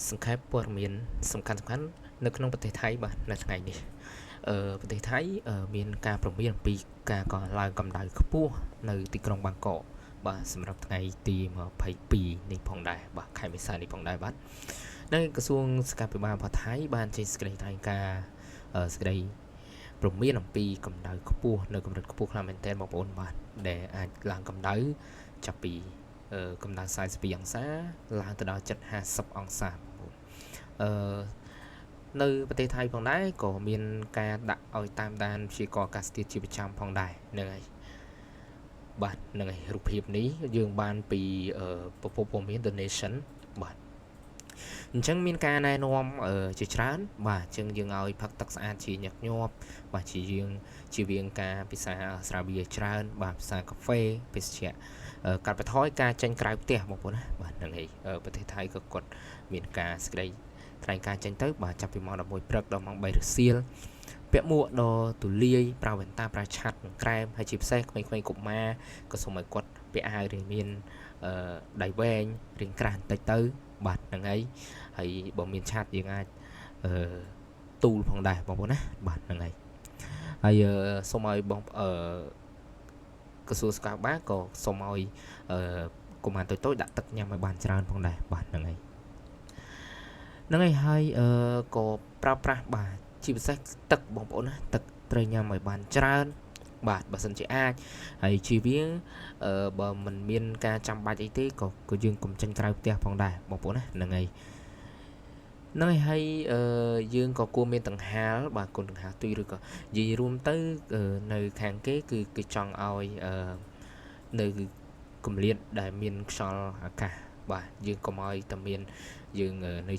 សង្ខេបព័ត៌មានសំខាន់នៅក្នុងប្រទេសថៃបាទនៅថ្ងៃនេះប្រទេសថៃមានការព្រមានអំពីការកឡើងកម្ដៅខ្ពស់នៅទីក្រុងបាងកកបាទសម្រាប់ថ្ងៃទី22នេះផងដែរបាទខែមេសានេះផងដែរបាទនៅក្រសួងសុខាភិបាលរបស់ថៃបានចេញសេចក្តីថ្លែងការណ៍សេចក្តីព្រមានអំពីកម្ដៅខ្ពស់នៅកម្រិតខ្ពស់ខ្លាំងមែនទែនបងប្អូនបាទដែលអាចឡើងកម្ដៅចាប់ពីកម្ដៅ42អង្សាឡើងទៅដល់50អង្សាអឺនៅប្រទេសថៃផងដែរក៏មានការដាក់ឲ្យតាមដានព្យាករណ៍អាកាសធាតុជាប្រចាំផងដែរហ្នឹងហើយបាទហ្នឹងហើយរូបភាពនេះយើងបានពីពពកព័ត៌មាន The Nation បាទអញ្ចឹងមានការណែនាំជាច្រើនបាទអញ្ចឹងយើងឲ្យផឹកទឹកស្អាតជាញឹកញាប់បាទជាយើងជាវៀងការពិសាស្រាបៀរច្រើនបាទពិសាកាហ្វេភេសជ្ជៈកាត់បន្ថយការចេញក្រៅផ្ទះបងប្អូនណាបាទហ្នឹងហើយប្រទេសថៃក៏គាត់មានការស្ដីថ្លែងការចេញទៅបាទចាប់ពីម៉ោង11ព្រឹកដល់ម៉ោង3រសៀលពាក់មួកដ៏ទូលាយប្រើវ៉ែនតាប្រើឆ័ត្រនិងក្រែមហើយជាពិសេសក្មេងៗកុមារក៏សូមឲ្យគាត់ពាក់អាវដែលមានដៃវែងរាងក្រាស់បន្តិចទៅបាទហ្នឹងហើយបើមានឆ័ត្រយើងអាចទូលផងដែរបងប្អូនណាបាទហ្នឹងហើយសូមឲ្យបងក្រសួងសុខាភិបាលក៏សូមឲ្យកុមារតូចៗដាក់ទឹកញ៉ាំឲ្យបានច្រើនផងដែរបាទហ្នឹងហើយក៏ប្រើប្រាស់បាទជាពិសេសទឹកបងប្អូនណាទឹកត្រូវញ៉ាំឲ្យបានច្រើនបាទបើសិនជាអាចហើយជៀសវាងបើមិនមានការចាំបាច់អីទេក៏យើងកុំចេញក្រៅផ្ទះផងដែរបងប្អូនណាហ្នឹងហើយយើងក៏គួរមានដង្ហាលបាទគុណដង្ហាលទុយឬក៏និយាយរួមទៅនៅខាងគេគឺគេចង់ឲ្យនៅគម្លាតដែលមានខ្យល់អាកាសបាទយើងកុំឲ្យតែមានយើងនៅ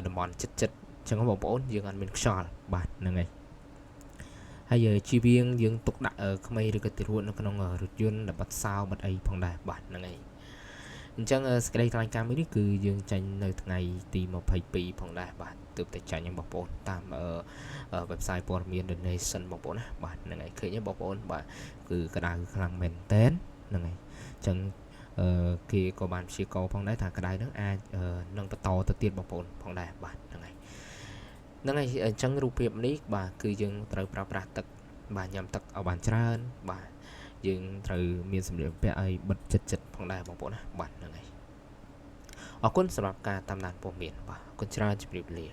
តំបន់ចិត្តអញ្ចឹងបងប្អូនយើងអត់មានខ្យល់បាទហ្នឹងហើយជៀសវាងយើងទុកដាក់ក្មេងឬក៏ទារកនៅក្នុងរថយន្តដែលបាត់សោបាត់អីផងដែរបាទហ្នឹងហើយអញ្ចឹងសេចក្តីថ្លែងការណ៍មួយនេះគឺយើងចេញនៅថ្ងៃទី22ផងដែរបាទទើបតែចាញ់បងប្អូនតាមwebsite ព័ត៌មាន The Nation បងប្អូនណាបាទហ្នឹងហើយឃើញទេបងប្អូនបាទគឺក្តៅខ្លាំងមែនតែនហ្នឹងហើយអញ្ចឹងគេក៏បានព្យាករណ៍ផងដែរថាក្តៅហ្នឹងអាចនឹងបន្តទៅទៀតបងប្អូនផងដែរបាទហ្នឹងហើយអញ្ចឹងរូបភាពនេះបាទគឺយើងត្រូវប្រើប្រាស់ទឹកបាទញ៉ាំទឹកឲ្យបានច្រើនបាទយើងត្រូវមានសម្លៀកបំពាក់ឲ្យបិទចិត្តផងដែរបងប្អូនណាបាទហ្នឹងហើយអរគុណសម្រាប់ការតាមដានព័ត៌មានបាទអរគុណច្រើនជម្រាបលា